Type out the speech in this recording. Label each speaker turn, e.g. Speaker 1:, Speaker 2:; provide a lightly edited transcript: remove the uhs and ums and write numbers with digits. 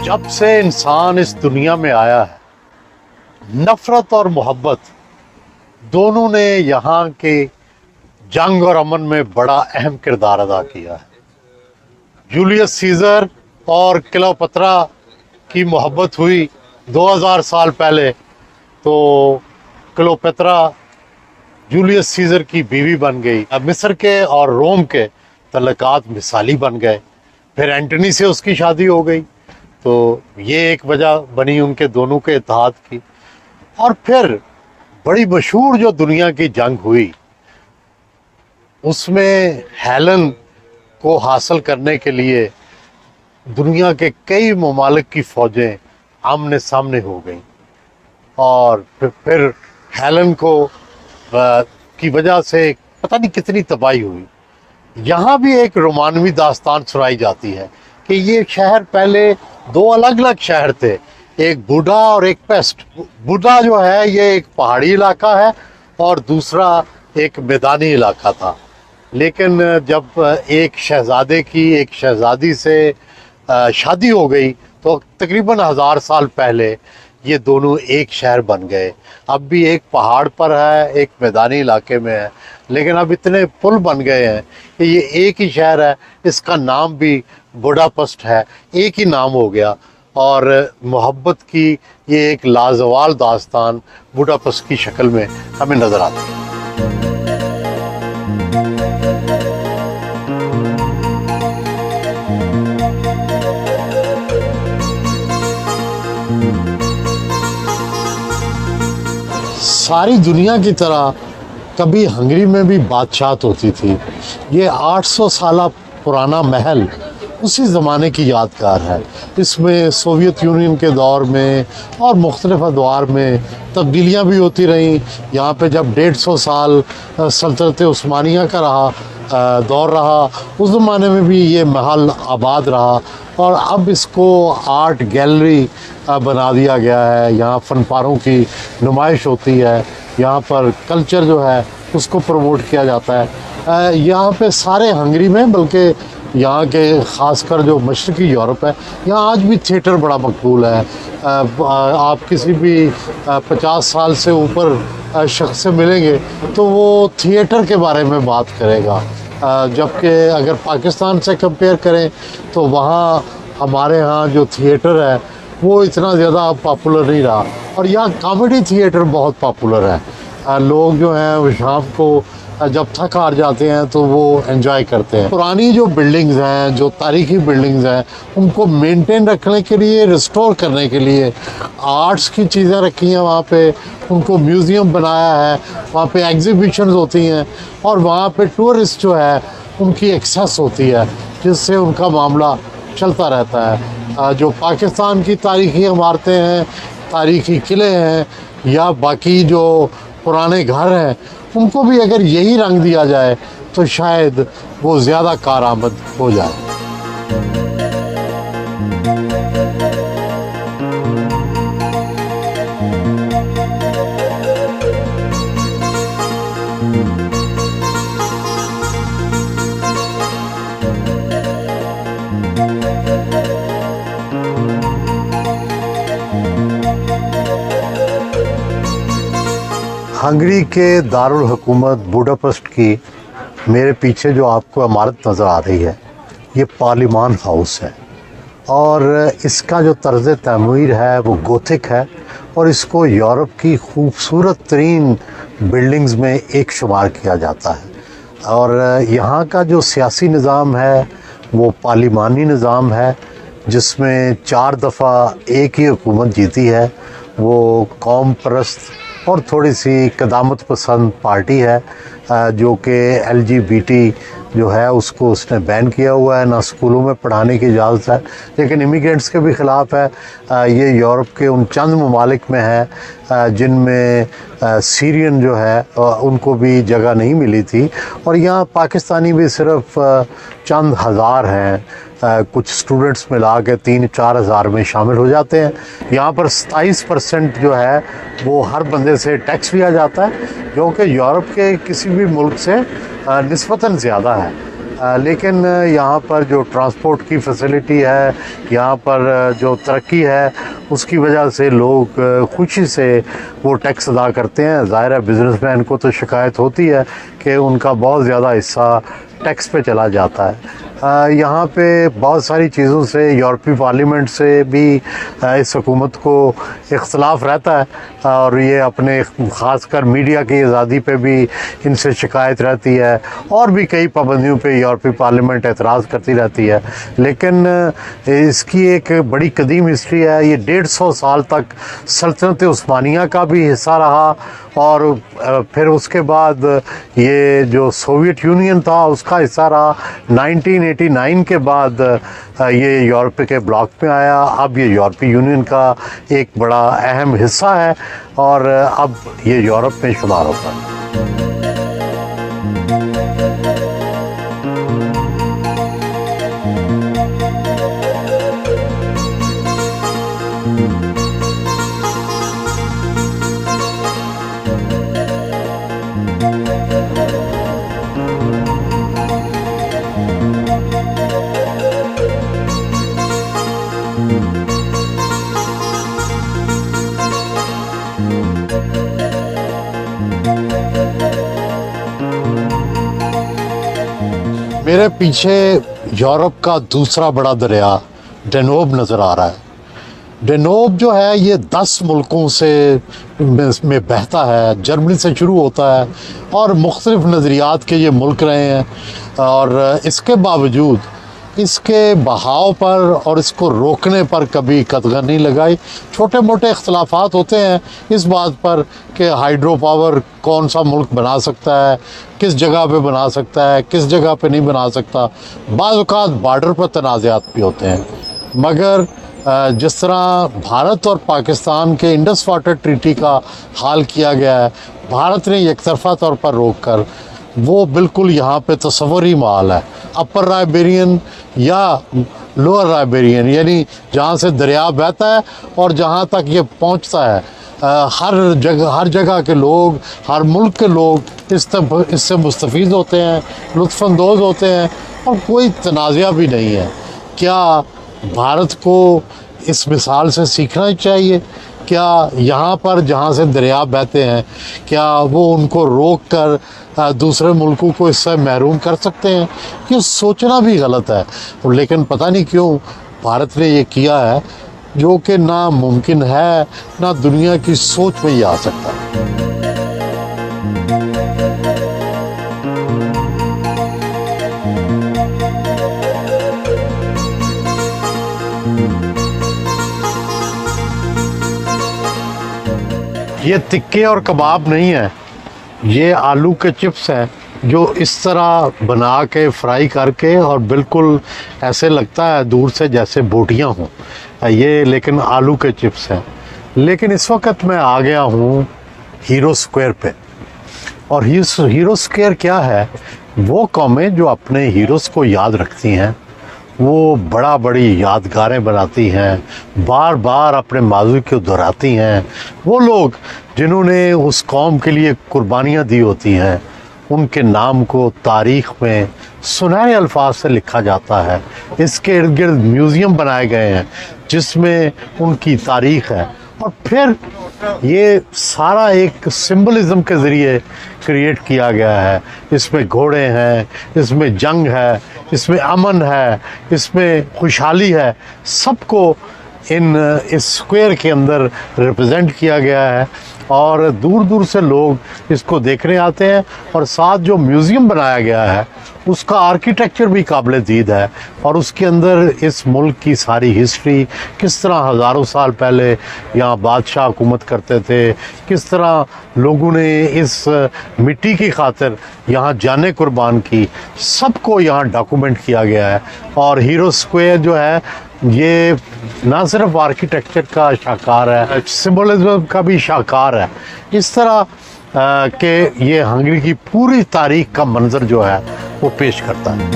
Speaker 1: जब से इंसान इस दुनिया में आया है, नफरत और मोहब्बत दोनों ने यहाँ के जंग और अमन में बड़ा अहम किरदार अदा किया है। जूलियस सीजर और क्लियोपेत्रा की मोहब्बत हुई 2000 साल पहले, तो क्लियोपेत्रा जूलियस सीजर की बीवी बन गई। अब मिस्र के और रोम के तल्लुकात मिसाली बन गए। फिर एंटनी से उसकी शादी हो गई, तो ये एक वजह बनी उनके दोनों के इत्तेहाद की। और फिर बड़ी मशहूर जो दुनिया की जंग हुई, उसमें हेलन को हासिल करने के लिए दुनिया के कई ममालिक की फ़ौजें आमने सामने हो गईं और फिर हेलन को की वजह से पता नहीं कितनी तबाही हुई। यहाँ भी एक रोमानवी दास्तान सुनाई जाती है कि ये शहर पहले दो अलग अलग शहर थे, एक बूढ़ा और एक पेस्ट। बूढ़ा जो है ये एक पहाड़ी इलाका है और दूसरा एक मैदानी इलाका था। लेकिन जब एक शहजादे की एक शहजादी से शादी हो गई तो तकरीबन 1000 साल पहले ये दोनों एक शहर बन गए। अब भी एक पहाड़ पर है, एक मैदानी इलाके में है, लेकिन अब इतने पुल बन गए हैं कि ये एक ही शहर है। इसका नाम भी बुडापेस्ट है, एक ही नाम हो गया। और मोहब्बत की ये एक लाजवाल दास्तान बुडापेस्ट की शक्ल में हमें नज़र आती है। सारी दुनिया की तरह कभी हंगरी में भी बादशाहत होती थी। ये 800 साल पुराना महल उसी ज़माने की यादगार है। इसमें सोवियत यूनियन के दौर में और मुख्तलिफ अदवार में तब्दीलियाँ भी होती रहीं। यहाँ पे जब 150 साल सल्तनत उस्मानिया का दौर रहा, उस ज़माने में भी ये महल आबाद रहा और अब इसको आर्ट गैलरी बना दिया गया है। यहाँ फ़नपारों की नुमाइश होती है, यहाँ पर कल्चर जो है उसको प्रमोट किया जाता है। यहाँ पे सारे हंगरी में, बल्कि यहाँ के ख़ासकर जो मशरक़ी यूरोप है, यहाँ आज भी थिएटर बड़ा मकबूल है। आप किसी भी 50 साल से ऊपर शख्स से मिलेंगे तो वो थिएटर के बारे में बात करेगा। जबकि अगर पाकिस्तान से कंपेयर करें तो वहाँ हमारे यहाँ जो थिएटर है वो इतना ज़्यादा पॉपुलर नहीं रहा, और यहाँ कॉमेडी थिएटर बहुत पॉपुलर है। लोग जो हैं वो शाम को जब थक हार जाते हैं तो वो एंजॉय करते हैं। पुरानी जो बिल्डिंग्स हैं, जो तारीखी बिल्डिंग्स हैं, उनको मेंटेन रखने के लिए, रिस्टोर करने के लिए आर्ट्स की चीज़ें रखी हैं वहाँ पे, उनको म्यूज़ियम बनाया है, वहाँ पे एग्जीबिशंस होती हैं और वहाँ पे टूरिस्ट जो है उनकी एक्सेस होती है, जिससे उनका मामला चलता रहता है। जो पाकिस्तान की तारीखी इमारतें हैं, तारीखी किले हैं या बाकी जो पुराने घर हैं, उनको भी अगर यही रंग दिया जाए तो शायद वो ज़्यादा कारआमद हो जाए। हंगरी के दारुल हुकूमत बुडापेस्ट की मेरे पीछे जो आपको इमारत नज़र आ रही है, ये पार्लिमान हाउस है और इसका जो तर्ज़ तमीर है वो गोथिक है और इसको यूरोप की खूबसूरत तरीन बिल्डिंग्स में एक शुमार किया जाता है। और यहाँ का जो सियासी निज़ाम है वो पार्लिमानी निज़ाम है, जिसमें 4 दफ़ा एक ही हुकूमत जीती है। वो कौम परस्त और थोड़ी सी क़दामत पसंद पार्टी है, जो कि LGBT जो है उसको उसने बैन किया हुआ है, ना स्कूलों में पढ़ाने की इजाज़त है, लेकिन इमिग्रेंट्स के भी ख़िलाफ़ है। ये यूरोप के उन चंद ममालिक में है जिनमें सीरियन जो है उनको भी जगह नहीं मिली थी, और यहाँ पाकिस्तानी भी सिर्फ चंद हज़ार हैं। कुछ स्टूडेंट्स मिला के 3-4 हज़ार में शामिल हो जाते हैं। यहाँ पर 27% जो है वो हर बंदे से टैक्स लिया जाता है, जो कि यूरोप के किसी भी मुल्क से निस्बतन ज़्यादा है। लेकिन यहाँ पर जो ट्रांसपोर्ट की फैसिलिटी है, यहाँ पर जो तरक्की है, उसकी वजह से लोग खुशी से वो टैक्स अदा करते हैं। ज़ाहिर है बिजनेसमैन को तो शिकायत होती है कि उनका बहुत ज़्यादा हिस्सा टैक्स पे चला जाता है। यहाँ पे बहुत सारी चीज़ों से यूरोपीय पार्लियामेंट से भी इस हुकूमत को इख्तलाफ रहता है और ये अपने ख़ासकर मीडिया की आज़ादी पे भी इनसे शिकायत रहती है और भी कई पाबंदियों पे यूरोपीय पार्लियामेंट एतराज़ करती रहती है। लेकिन इसकी एक बड़ी कदीम हिस्ट्री है। ये 150 साल तक सल्तनत उस्मानिया का भी हिस्सा रहा और फिर उसके बाद ये जो सोवियत यूनियन था उसका हिस्सा रहा। 1989 के बाद ये यूरोप के ब्लॉक में आया। अब ये यूरोपीय यूनियन का एक बड़ा अहम हिस्सा है और अब ये यूरोप में शुमार होता है। मेरे पीछे यूरोप का दूसरा बड़ा दरिया डेनोब नज़र आ रहा है। डेनोब जो है ये 10 मुल्कों से में बहता है। जर्मनी से शुरू होता है और मुख्तलिफ़ नज़रियात के ये मुल्क रहे हैं और इसके बावजूद इसके बहाव पर और इसको रोकने पर कभी कदगन नहीं लगाई। छोटे मोटे इख्तलाफात होते हैं इस बात पर कि हाइड्रो पावर कौन सा मुल्क बना सकता है, किस जगह पे बना सकता है, किस जगह पे नहीं बना सकता। बाज़ औक़ात बार्डर पर तनाज़ात भी होते हैं, मगर जिस तरह भारत और पाकिस्तान के इंडस वाटर ट्रीटी का हाल किया गया है, भारत ने एक तरफ़ा तौर पर रोक कर, वो बिल्कुल यहाँ पे तस्वुर ही माल है। अपर राइबेरियन या लोअर राइबेरियन यानी जहाँ से दरिया बहता है और जहाँ तक ये पहुँचता है, हर जगह के लोग, हर मुल्क के लोग इससे मुस्तफ़ीद होते हैं, लुत्फ़अंदोज़ होते हैं और कोई तनाज़ा भी नहीं है। क्या भारत को इस मिसाल से सीखना चाहिए? क्या यहाँ पर जहाँ से दरिया बहते हैं, क्या वो उनको रोक कर दूसरे मुल्कों को इससे महरूम कर सकते हैं? ये सोचना भी गलत है। लेकिन पता नहीं क्यों भारत ने ये किया है, जो कि ना मुमकिन है, ना दुनिया की सोच में ही आ सकता है। ये टिक्के और कबाब नहीं है, ये आलू के चिप्स हैं जो इस तरह बना के फ्राई करके और बिल्कुल ऐसे लगता है दूर से जैसे बोटियां हों ये, लेकिन आलू के चिप्स हैं। लेकिन इस वक्त मैं आ गया हूँ हीरो स्क्वायर पे। और हीरो स्क्वायर क्या है? वो कौमें जो अपने हीरोज़ को याद रखती हैं, वो बड़ी यादगारें बनाती हैं, बार बार अपने माज़ी को दोहराती हैं। वो लोग जिन्होंने उस कौम के लिए कुर्बानियाँ दी होती हैं, उनके नाम को तारीख़ में सुनहरे अल्फाज से लिखा जाता है। इसके इर्द गिर्द म्यूज़ियम बनाए गए हैं जिसमें उनकी तारीख़ है और फिर ये सारा एक सिंबलिज़म के ज़रिए क्रिएट किया गया है। इसमें घोड़े हैं, इसमें जंग है, इसमें अमन है, इसमें खुशहाली है, सबको इस स्क्वायर के अंदर रिप्रेजेंट किया गया है और दूर दूर से लोग इसको देखने आते हैं। और साथ जो म्यूज़ियम बनाया गया है उसका आर्किटेक्चर भी काबिल दीद है और उसके अंदर इस मुल्क की सारी हिस्ट्री, किस तरह हज़ारों साल पहले यहाँ बादशाह हुकूमत करते थे, किस तरह लोगों ने इस मिट्टी की खातिर यहाँ जाने कुर्बान की, सबको यहाँ डॉक्यूमेंट किया गया है। और हीरो स्क्वायर जो है ये ना सिर्फ आर्किटेक्चर का शाहकार है, सिंबलिज्म का भी शाहकार है। इस तरह के ये हंगरी की पूरी तारीख़ का मंजर जो है वो पेश करता है।